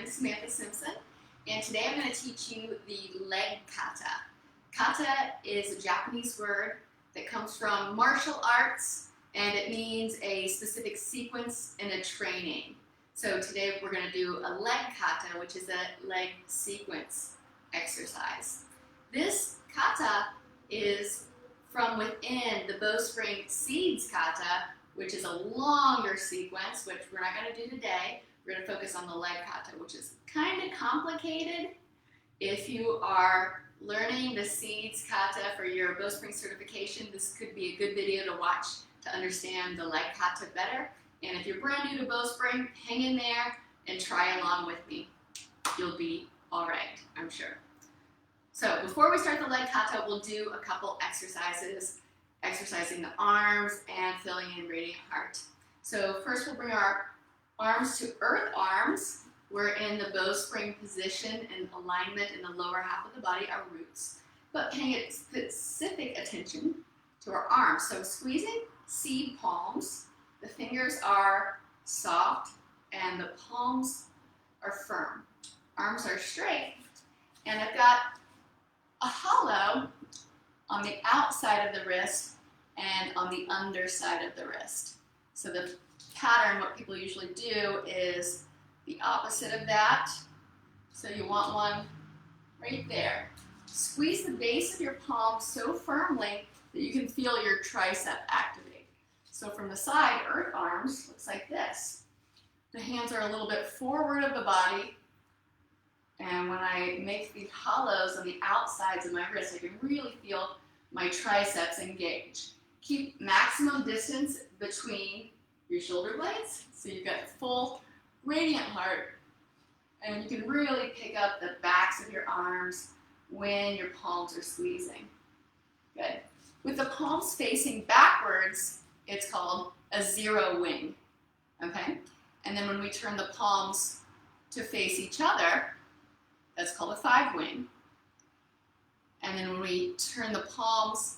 again, Samantha Simpson, and today I'm going to teach you the Leg Kata. Kata is a Japanese word that comes from martial arts, and it means a specific sequence in a training. So today we're going to do a Leg Kata, which is a leg sequence exercise. This kata is from within the Bowspring Seeds Kata, which is a longer sequence, which we're not going to do today. We're going to focus on the Leg Kata, which is kind of complicated. If you are learning the Seeds Kata for your Bowspring certification, this could be a good video to watch to understand the Leg Kata better. And if you're brand new to Bowspring, hang in there and try along with me. You'll be all right, I'm sure. So before we start the Leg Kata, we'll do a couple exercises, exercising the arms and filling in radiant heart. So first we'll bring our arms to earth arms. We're in the Bowspring position and alignment in the lower half of the body, our roots, but paying specific attention to our arms. So squeezing seed palms, the fingers are soft and the palms are firm. Arms are straight, and I've got a hollow on the outside of the wrist and on the underside of the wrist. So the pattern, what people usually do is the opposite of that. So you want one right there. Squeeze the base of your palm so firmly that you can feel your tricep activate. So from the side, earth arms looks like this. The hands are a little bit forward of the body, and when I make these hollows on the outsides of my wrist, I can really feel my triceps engage. Keep maximum distance between your shoulder blades, so you've got full radiant heart, and you can really pick up the backs of your arms when your palms are squeezing. Good. With the palms facing backwards, it's called a zero wing, okay? And then when we turn the palms to face each other, that's called a 5 wing. And then when we turn the palms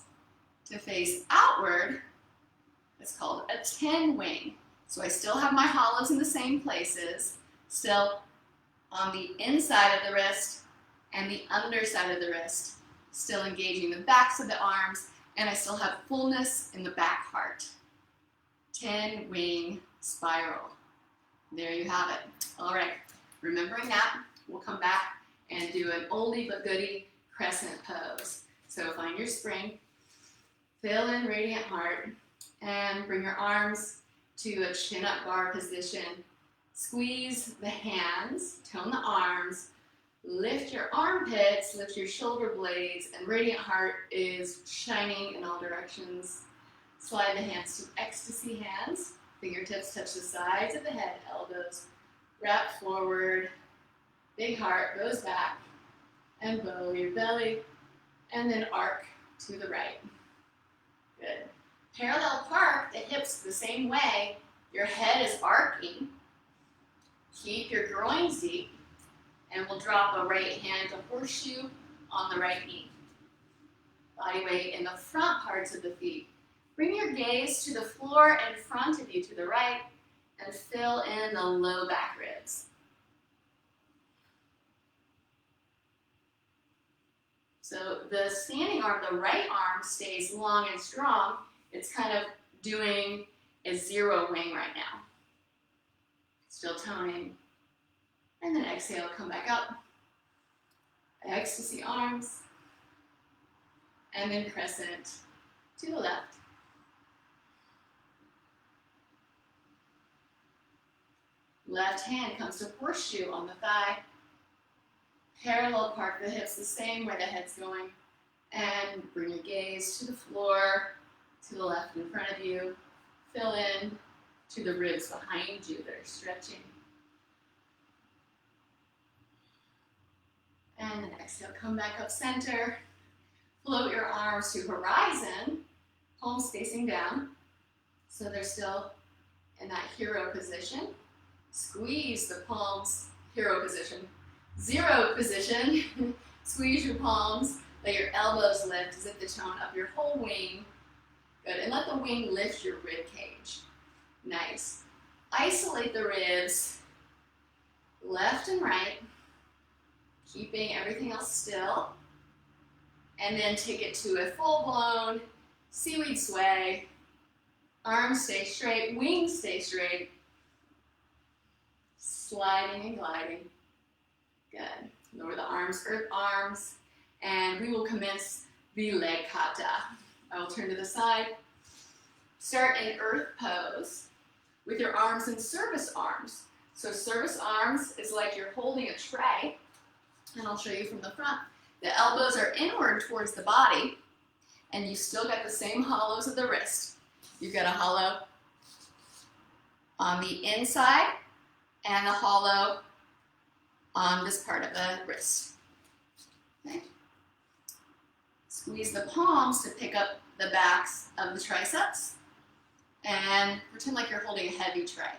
to face outward, it's called a 10 wing. So I still have my hollows in the same places, still on the inside of the wrist and the underside of the wrist, still engaging the backs of the arms, and I still have fullness in the back heart. 10 wing spiral. There you have it. All right, remembering that, we'll come back and do an oldie but goodie crescent pose. So find your spring, fill in radiant heart, and bring your arms to a chin-up bar position. Squeeze the hands, tone the arms, lift your armpits, lift your shoulder blades, and radiant heart is shining in all directions. Slide the hands to ecstasy hands. Fingertips touch the sides of the head, elbows wrap forward. Big heart goes back, and bow your belly, and then arc to the right. Good. Parallel park the hips the same way. Your head is arcing. Keep your groins deep, and we'll drop a right hand to horseshoe on the right knee. Body weight in the front parts of the feet. Bring your gaze to the floor in front of you to the right, and fill in the low back ribs. So the standing arm, the right arm, stays long and strong. It's kind of doing a zero wing right now. Still toning. And then exhale, come back up. Ecstasy arms. And then crescent to the left. Left hand comes to horseshoe on the thigh. Parallel park the hips the same way the head's going, and bring your gaze to the floor, to the left in front of you. Fill in to the ribs behind you that are stretching. And then exhale, come back up center. Float your arms to horizon, palms facing down, so they're still in that hero position. Squeeze the palms, hero position. Zero position, squeeze your palms, let your elbows lift as if to tone up your whole wing. Good, and let the wing lift your rib cage. Nice. Isolate the ribs left and right, keeping everything else still. And then take it to a full-blown seaweed sway. Arms stay straight, wings stay straight. Sliding and gliding. Good. Lower the arms, earth arms. And we will commence the Leg Kata. I will turn to the side. Start in earth pose with your arms in service arms. So service arms is like you're holding a tray. And I'll show you from the front. The elbows are inward towards the body, and you still got the same hollows of the wrist. You've got a hollow on the inside and a hollow on this part of the wrist. Okay. Squeeze the palms to pick up the backs of the triceps, and pretend like you're holding a heavy tray.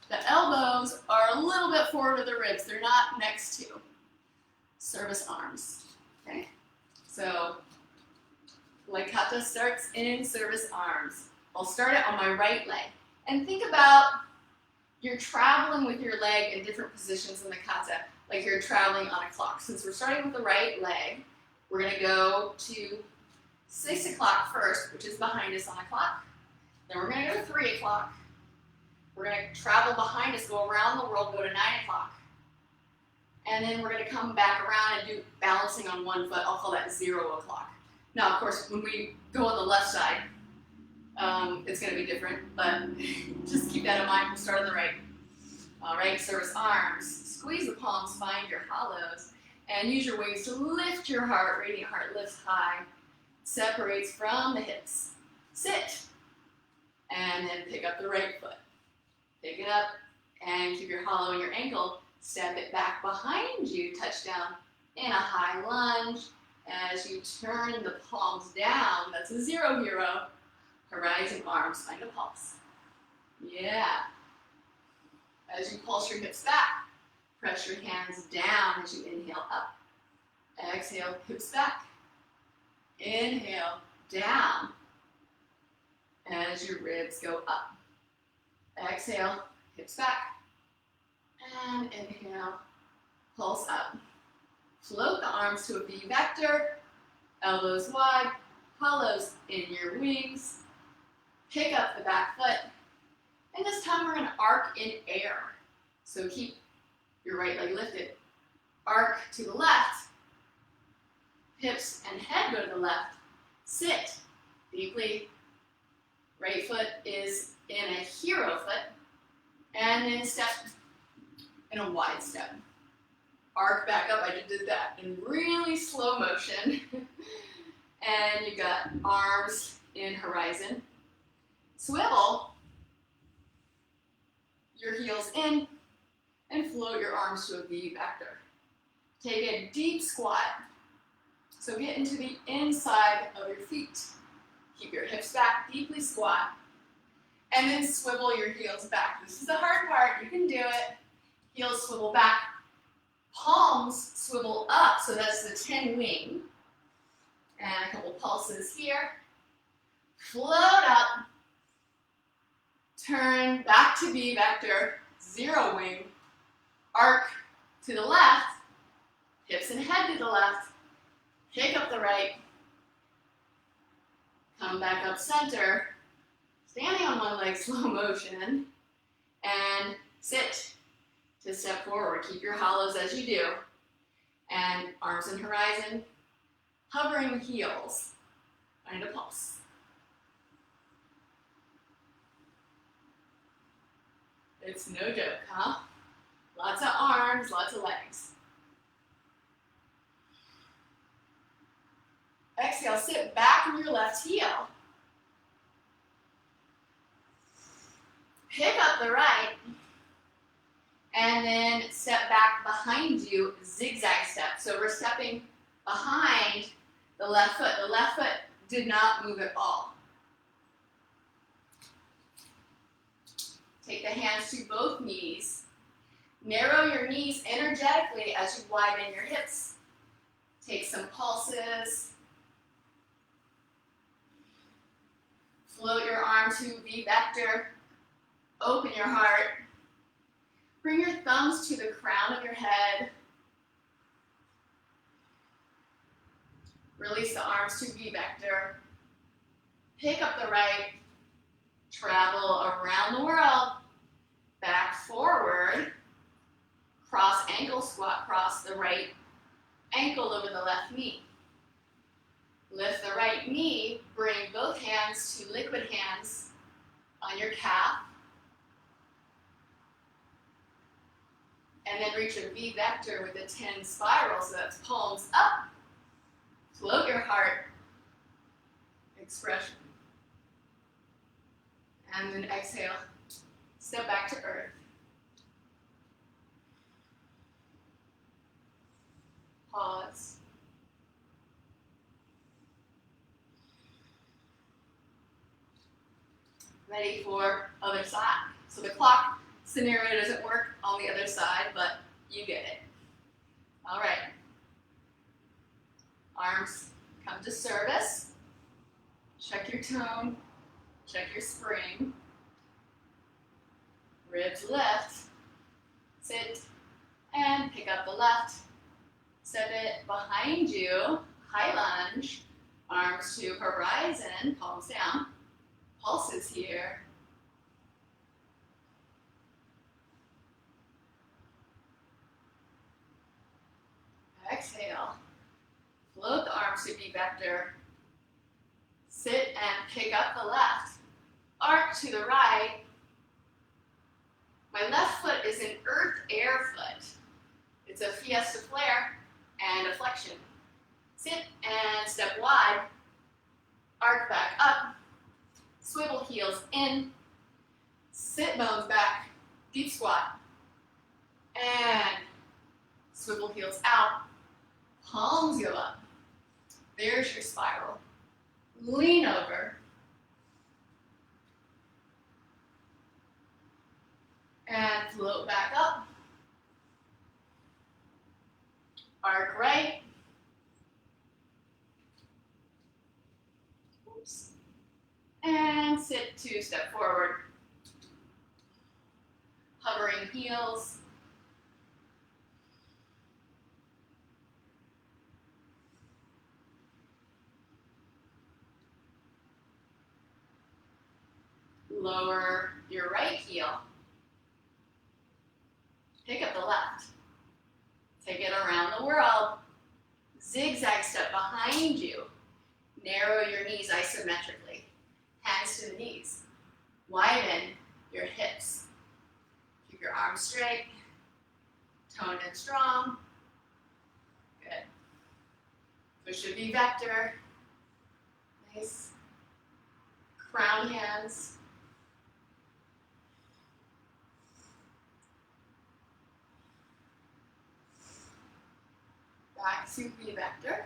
The elbows are a little bit forward of the ribs. They're not next to. Service arms, okay? So, Leg Kata starts in service arms. I'll start it on my right leg. And think about you're traveling with your leg in different positions in the kata, like you're traveling on a clock. Since we're starting with the right leg, we're gonna go to 6 o'clock first, which is behind us on the clock. Then we're gonna go to 3 o'clock. We're gonna travel behind us, go around the world, go to 9 o'clock. And then we're going to come back around and do balancing on one foot. I'll call that 0 o'clock. Now, of course, when we go on the left side, it's going to be different, but just keep that in mind. We'll start on the right. All right, service arms. Squeeze the palms, find your hollows, and use your wings to lift your heart. Radiant heart lifts high, separates from the hips. Sit, and then pick up the right foot. Pick it up, and keep your hollow in your ankle. Step it back behind you, touch down in a high lunge. As you turn the palms down, that's a 0 hero. Horizon arms, find a pulse. Yeah. As you pulse your hips back, press your hands down as you inhale up. Exhale, hips back. Inhale, down. As your ribs go up. Exhale, hips back. And inhale, pulse up. Float the arms to a V vector, elbows wide, hollows in your wings. Pick up the back foot, and this time we're going to arc in air. So keep your right leg lifted. Arc to the left, hips and head go to the left. Sit deeply. Right foot is in a hero foot, and then step in a wide step. Arc back up. I just did that in really slow motion. And you got arms in horizon. Swivel your heels in and float your arms to a V vector. Take a deep squat. So get into the inside of your feet. Keep your hips back, deeply squat. And then swivel your heels back. This is the hard part. You can do it. Heels swivel back. Palms swivel up. So that's the 10 wing. And a couple pulses here. Float up. Turn back to V vector. 0 wing. Arc to the left. Hips and head to the left. Pick up the right. Come back up center. Standing on one leg, slow motion. And sit to step forward. Keep your hollows as you do. And arms in horizon. Hovering heels. Find a pulse. It's no joke, huh? Lots of arms, lots of legs. Exhale, sit back on your left heel. Pick up the right. And then step back behind you, zigzag step. So we're stepping behind the left foot. The left foot did not move at all. Take the hands to both knees. Narrow your knees energetically as you widen your hips. Take some pulses. Float your arm to V vector. Open your heart. Bring your thumbs to the crown of your head. Release the arms to V-vector. Pick up the right. Travel around the world. Back forward. Cross ankle squat. Cross the right ankle over the left knee. Lift the right knee. Bring both hands to liquid hands on your calf. And then reach a V-vector with a 10 spiral, so that's palms up. Float your heart. Expression. And then exhale. Step back to earth. Pause. Ready for other side. So the clock scenario doesn't work on the other side, but you get it. All right. Arms come to service. Check your tone. Check your spring. Ribs lift. Sit and pick up the left. Set it behind you. High lunge. Arms to horizon. Palms down. Pulses here. Exhale. Float the arms to V-vector. Sit and pick up the left. Arc to the right. My left foot is an earth-air foot. It's a fiesta flare and a flexion. Sit and step wide. Arc back up. Swivel heels in. Sit bones back. Deep squat. And swivel heels out. Palms go up. There's your spiral. Lean over. And float back up. Arc right. Oops. And sit to step forward. Hovering heels. Lower your right heel. Pick up the left. Take it around the world. Zigzag step behind you. Narrow your knees isometrically. Hands to the knees. Widen your hips. Keep your arms straight. Toned and strong. Good. Push your V-vector. Nice. Crown hands. Back to V-vector.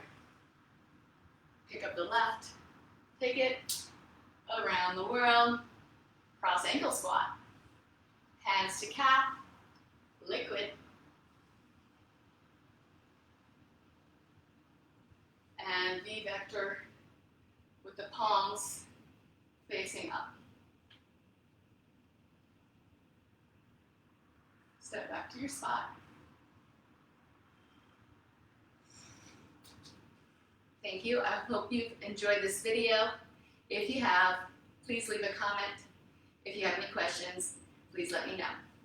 Pick up the left. Take it around the world. Cross ankle squat. Hands to calf. Liquid. And V-vector with the palms facing up. Step back to your spot. Thank you. I hope you've enjoyed this video. If you have, please leave a comment. If you have any questions, please let me know.